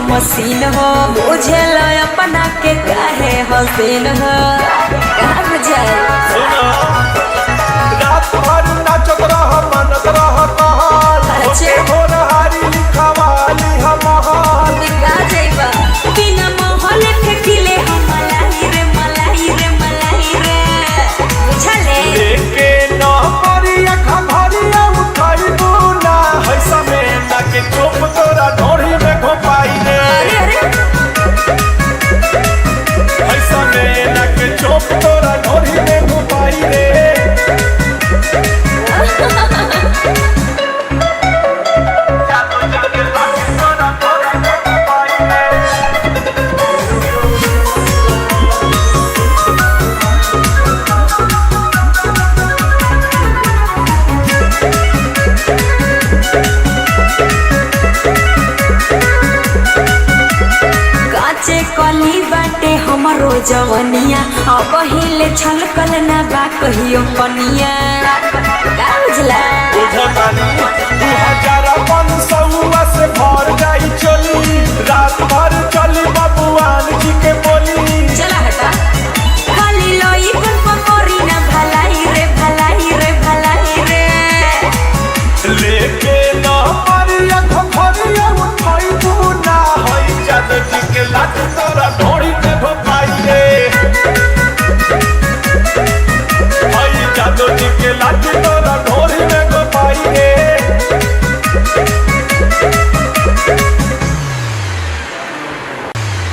Machine हो, मुझे लो अपना के काहे हसीन हो। कहाँ बुझाए रात भर नाचत रह मनत रह कहल ओके भोरहारी लिखवाली हमहल बिगा जाइबा बिना मोहले फेकिले हम मलाई रे मलाई रे मलाई रे बुझले लेके न करिया खभरिया उठाइबू ना है समय ना के चुप तोरा ढोरी में घोपाई रे अरे है समय ना के चुप तोरा ढोरी में घोपाई रे काचे कली बाटे हमरो जवनिया अब हिले छलकल ना बा कहियो कनिया का बुझला बुझतानी 2000